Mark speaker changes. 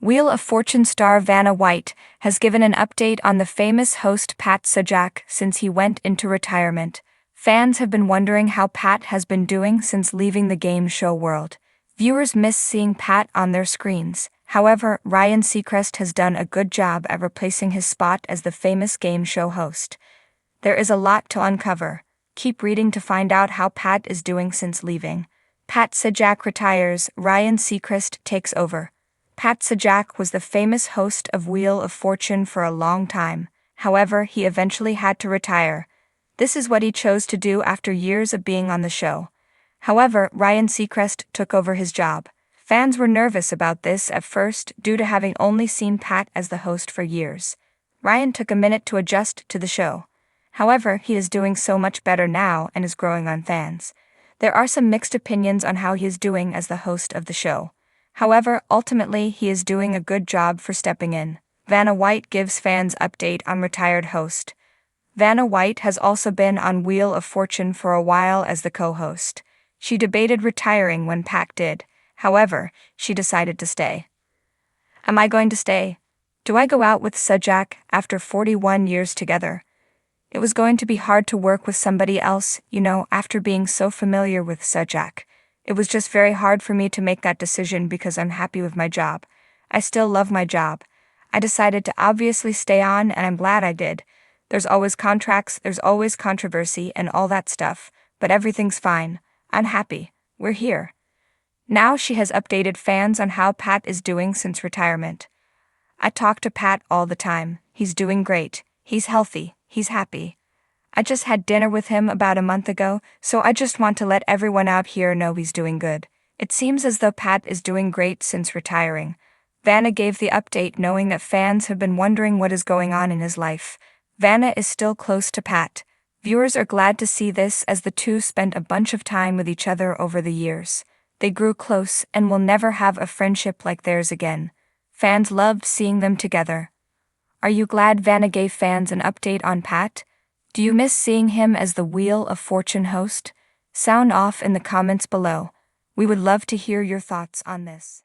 Speaker 1: Wheel of Fortune star Vanna has given an update on the famous host Pat Sajak since he went into retirement. Fans have been wondering how Pat has been doing since leaving the game show world. Viewers miss seeing Pat on their screens. However, Ryan Seacrest has done a good job at replacing his spot as the famous game show host. There is a lot to uncover. Keep reading to find out how Pat is doing since leaving. Pat Sajak retires, Ryan Seacrest takes over. Pat Sajak was the famous host of Wheel of Fortune for a long time. However, he eventually had to retire. This is what he chose to do after years of being on the show. However, Ryan Seacrest took over his job. Fans were nervous about this at first due to having only seen Pat as the host for years. Ryan took a minute to adjust to the show. However, he is doing so much better now and is growing on fans. There are some mixed opinions on how he is doing as the host of the show. However, ultimately he is doing a good job for stepping in. Vanna gives fans update on retired host. Vanna has also been on Wheel of Fortune for a while as the co-host. She debated retiring when Pat did. However, she decided to stay. Am I going to stay? Do I go out with Sajak after 41 years together? It was going to be hard to work with somebody else, after being so familiar with Sajak. It was just very hard for me to make that decision because I'm happy with my job. I still love my job. I decided to obviously stay on and I'm glad I did. There's always contracts, there's always controversy and all that stuff, but everything's fine. I'm happy. We're here. Now she has updated fans on how Pat is doing since retirement. I talk to Pat all the time. He's doing great. He's healthy. He's happy. I just had dinner with him about a month ago, so I just want to let everyone out here know he's doing good. It seems as though Pat is doing great since retiring. Vanna gave the update knowing that fans have been wondering what is going on in his life. Vanna is still close to Pat. Viewers are glad to see this as the two spent a bunch of time with each other over the years. They grew close and will never have a friendship like theirs again. Fans loved seeing them together. Are you glad Vanna gave fans an update on Pat? Do you miss seeing him as the Wheel of Fortune host? Sound off in the comments below. We would love to hear your thoughts on this.